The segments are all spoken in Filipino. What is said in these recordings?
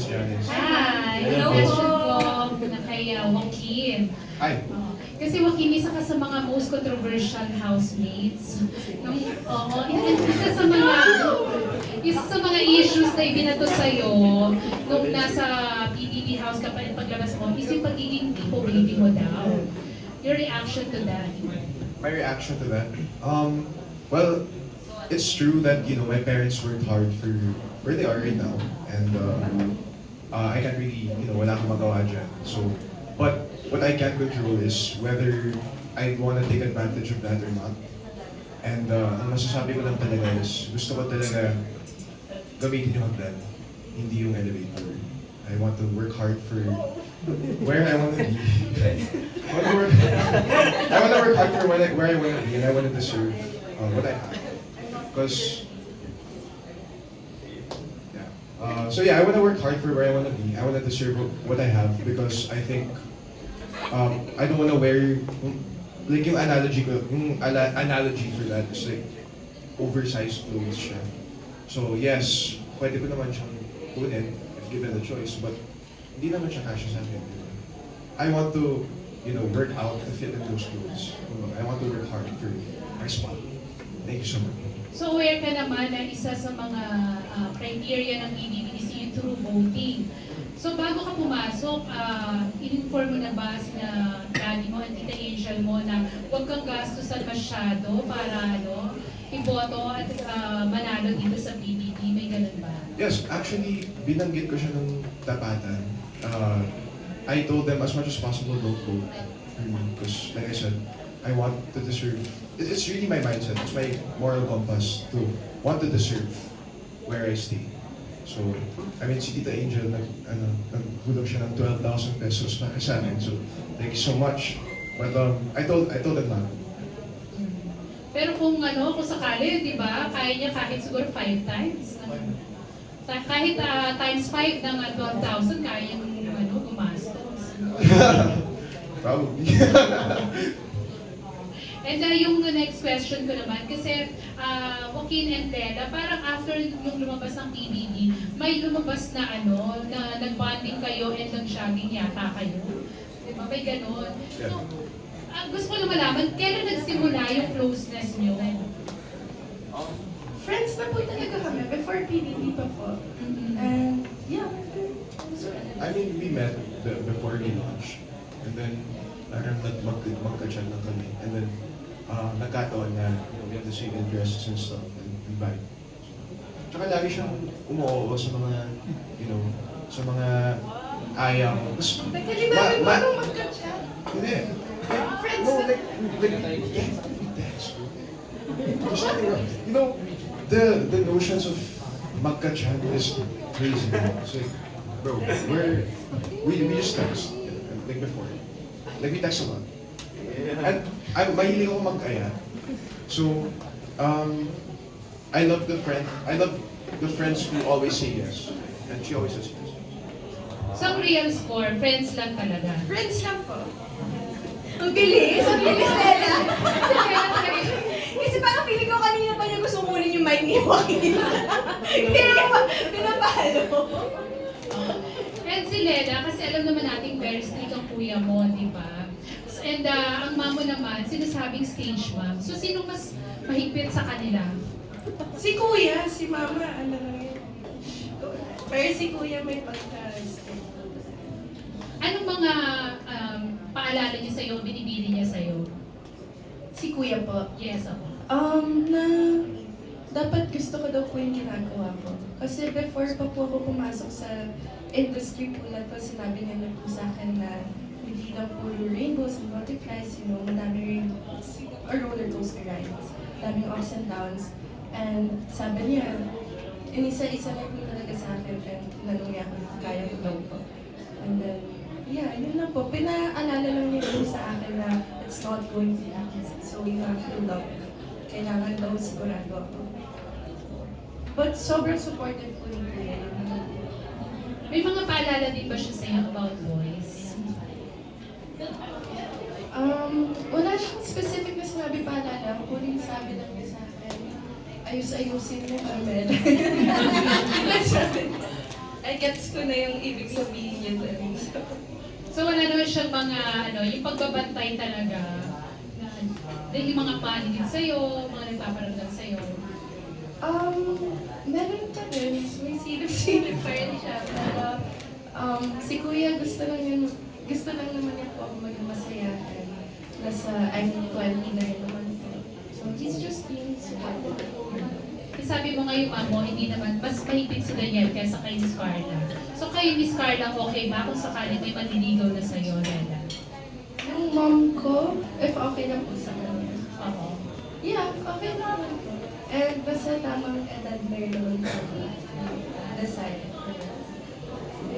Miss Janice. Hi! Hello Question po. ko na kay Joaquin. Ay, Kasi Joaquin, isa ka sa mga most controversial housemates. Oo, isa sa mga issues na ibinato sa'yo nung nasa PBB house ka pa paglabas mo is yung pagiging tipo baby mo daw. Your reaction to that? my reaction to that. Well, it's true that my parents worked hard for where they are right now, and I can't really wala akong magawa dyan. So, but what I can control is whether I want to take advantage of that or not. And ang masasabi ko lang talaga is gusto ko talaga gamitin yung hagdan, hindi yung elevator. I want to work hard for where I want to be. I want to work hard for where I want to be, and I want to deserve what I have. Because, yeah. So yeah, I want to work hard for where I want to be. I want to deserve what I have because I think I don't want to wear like yung analogy for that is like oversized clothes siya. So yes, pwede ko naman siyang kunin if given the choice, but hindi naman siya kasya sa akin. I want to, work out to fit in those clothes. I want to work hard for my spot. Thank you so much. So aware ka naman na isa sa mga criteria ng PBB is yung true voting. So bago ka pumasok, in-inform mo na ba sina daddy mo at tita Angel mo na huwag kang gastusan masyado para iboto at manalo dito sa PBB? May ganun ba? Yes, actually, binanggit ko siya ng tapatan. I told them as much as possible, don't vote for me. Because, like I said, I want to deserve. It's really my mindset. It's my moral compass to want to deserve where I stay. So, I mean, si Tita Angel, naghulog siya ng 12,000 pesos para sa amin. So, thank you so much. But I told them not. Pero kung sakali, di ba, kaya niya kahit siguro 5 times. Kahit times 5 ng 12,000, kaya yung gumastos. Probably. And yung next question ko naman, kasi Joaquin and Lela, parang after yung lumabas ng PBB, may lumabas na na nag-bonding kayo and nag-shagging yata kayo. Di ba? May ganon. So, gusto ko lang malaman, kailan nagsimula yung closeness nyo? Friends na po talaga kami before PBB pa po. And yeah, I mean, we met before we launched. And then, parang magka-chat lang kami. And then, nagkataon na we have the same interests and stuff and vibe. Tsaka lagi siyang umuoo sa mga, sa mga ayaw. nagkalinamin mo nung magka-chat. Hindi. Friends No, na. There's nothing wrong. The notions of magka-chat is crazy. It's like, bro, we just text, like before. Like we text a lot. And mahilig ako mag-aya. So, I love the friends who always say yes. And she always says yes. So, ang real score, friends lang talaga. Friends lang po. Ang bilis! Ang bilis, Lela! Kasi parang feeling ko kanina pa niya gusto kunin yung mic ni Joaquin. Hindi na pinapalo. And si Lela, kasi alam naman natin very strict ang kuya mo, di ba? And ang mamo naman, sinasabing stage mom. So, sino mas mahigpit sa kanila? Si Kuya, si Mama, ano lang yun. Pero si Kuya may pagka-respect. Anong mga paalala niya sa'yo, binibili niya sa'yo? Si Kuya po. Yes, ako. Na dapat gusto ko daw po yung ginagawa ko. Kasi before pa po ako pumasok sa industry po na to, sinabi niya na po sa akin na hindi lang puro rainbows and butterflies, madami rainbows or roller coaster rides, daming ups and downs. And sabi niya, inisa-isa na po talaga sa akin and tinanong niya kung kaya ko daw po. And then, yeah, yun lang po. Pinaalala lang niya po sa akin na it's not going to be easy. So you have to love it. Kailangan daw sigurado ako. But sobrang supportive po ni Kuya. May mga paalala din ba siya sa'yo about boys? Wala siyang specific na sinabi paalala. Huling sabi lang niya sa akin, ayus-ayusin mo, Carmel. I gets ko na yung ibig sabihin niya doon. So wala naman siyang mga, yung pagbabantay talaga, na yung mga paligid sa'yo, mga nagpaparamdam sa'yo. Meron pa rin. May silip-silip pa rin siya. Pero, si Kuya gusto lang naman niya po ako maging masaya. And I'm 20 na rin naman po. So, he's just being supportive. Sabi mo ngayon, ma'am mo, hindi naman, mas mahigpit si Daniel kaysa kay Miss Carla. So kayo, Miss Carla, okay ba kung sakaling may manliligaw na sa'yo, Rela? Yung mom ko, if okay lang po sa kanya. Oo. Yeah, okay naman po. And basta tamang edad meron po. Decide.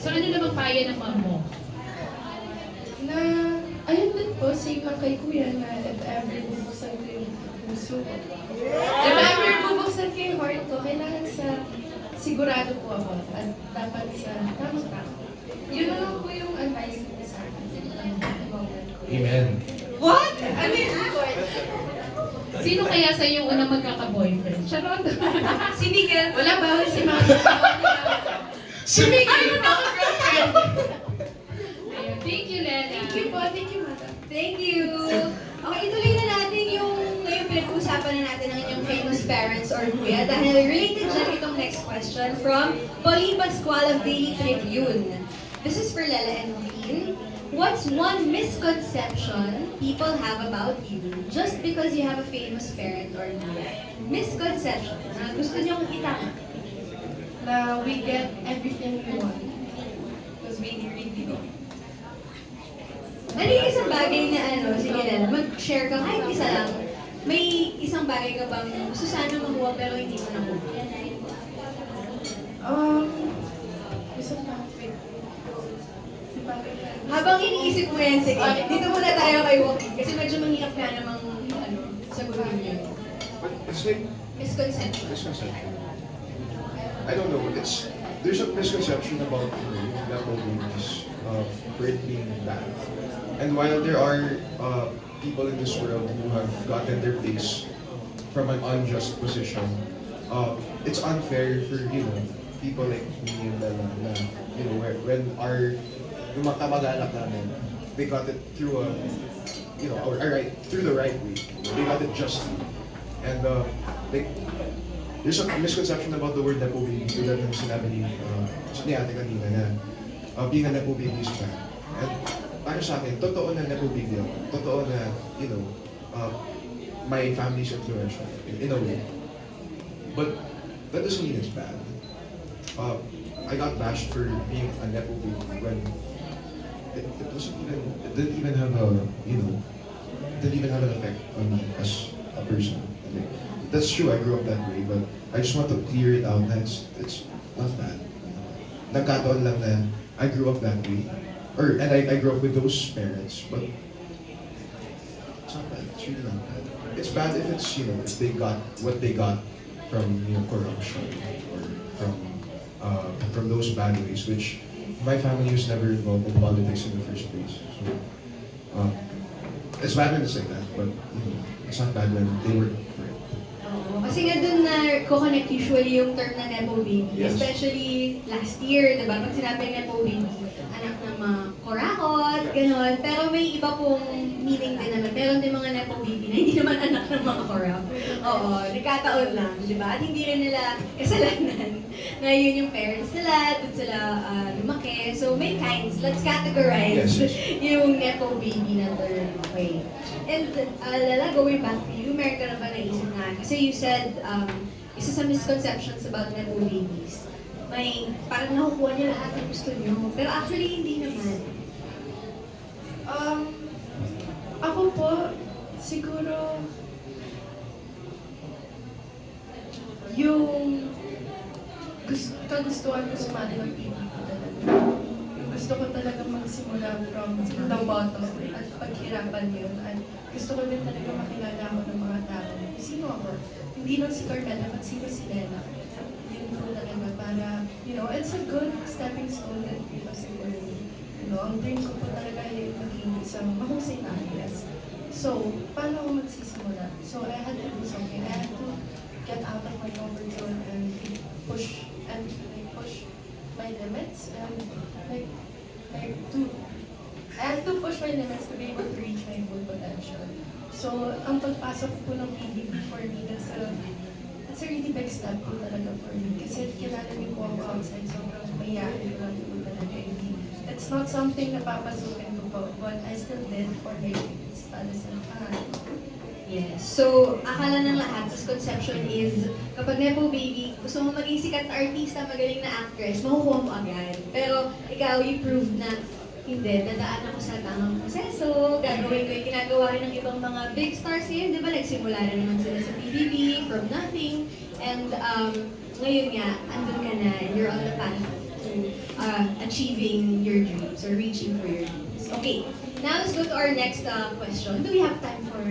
So ano namang payo ng ma'am mo? Na, ayun din po, same lang kay Kuya na if ever bubuksan ko yung puso ko. If ever bubuksan ko yung heart ko, kailangan sigurado po ako at dapat sa tamang tao. Yun na lang po yung advice ko sa akin. Amen. What? Ano yung report? Sino kaya sa yung unang magkaka-boyfriend? Charot! Si Miguel. Wala bawal si Mama. Si Miguel yung girlfriend. Ayun, thank you, Lela. Thank you po. Thank you, Madam. Thank you! Okay, ituloy na natin yung ngayon pinag-uusapan na natin ang inyong famous parents or kuya dahil related dyan itong next question from Pauline Pascual of Daily Tribune. This is for Lela and Dean. What's one misconception people have about you just because you have a famous parent or kuya? Misconception na gusto niyong itama. Na we get everything we want. Because we really don't. Ano yung isang bagay na sige Lela, mag-share ka kahit isa lang. May isang bagay ka bang gusto sana makuha pero hindi mo nakuha? Isa pa. Wait. Habang iniisip mo yan, sige, dito muna tayo kay Joaquin kasi medyo mahirap nga namang sagutin niyo. But it's like Misconception. misconception. I don't know. There's a misconception about level movies for it being bad. And while there are people in this world who have gotten their place from an unjust position, it's unfair for people like me and Bella na when yung mga kamag-anak namin, they got it through through the right way. They got it justly. And there's a misconception about the word Nepo baby tulad ng sinabi ni ate kanina na being a Nepo baby is bad. And para sa akin, totoo na Nepo baby ako. Totoo na, my family's influential in a way. But that doesn't mean it's bad. I got bashed for being a Nepo baby when it didn't even have an effect on me as a person. Like, that's true, I grew up that way, but I just want to clear it out that it's not bad. Nagkataon lang na I grew up that way. And I grew up with those parents, but it's not bad. It's really not bad. It's bad if it's, if they got what they got from, corruption or from those bad ways, which my family was never involved in politics in the first place. So, it's bad when it's like that, but, it's not bad when they work for it. Oo, kasi nga dun na ko-connect usually yung term na Nepo baby. Yes. Especially last year, di ba? Pag sinabi Nepo baby, anak ng mga korakot, gano'n. Pero may iba pong meaning din naman. Meron din mga Nepo baby na hindi naman anak ng mga korak. Oo, nagkataon lang, di ba? At hindi rin nila kasalanan na yun yung parents nila, dun sila lumaki. So may kinds. Let's categorize Yes. yung Nepo baby na term. Okay. And Lala, going back to you, meron ka na ba naisip na? Kasi you said, isa sa misconceptions about Nepo babies, may parang nakukuha niya lahat ng gusto niyo. Pero actually, hindi naman. Ako po, siguro, yung kagustuhan ko sumali ng TV ko talaga. Yung gusto ko talaga magsimula from the bottom at paghirapan yun. At gusto ko din talaga makilala ako ng mga tao. Sino ako? Hindi lang si Carmela, but sino si Lena. Yun po talaga para, it's a good stepping stone that kasi for me. Ang dream ko po talaga ay maging isang mahusay na actress. So, paano ako magsisimula? So, I had to do something. I had to get out of my comfort zone and push my limits and like to I have to push my limits to be able to reach my full potential. So, ang pagpasok po ng PBB for me, that's a really big step po talaga for me. Kasi kilala niyo po ako outside, sobrang mayayain ko lang po talaga. It's not something na papasukin ko po, but I still did for my kids para sa pangalan ko. Yes. So, akala ng lahat, this conception is, kapag Nepo Baby, gusto mo maging sikat na artista, magaling na actress, makukuha mo agad. Pero, ikaw, you proved na, hindi, dadaan ako sa tamang proseso, gagawin ko yung ginagawa rin ng ibang mga big stars ngayon, di ba? Nagsimula rin naman sila sa PBB, from nothing, and ngayon nga, andun ka na, and you're on the path to achieving your dreams, or reaching for your dreams. Okay, now let's go to our next question. Do we have time for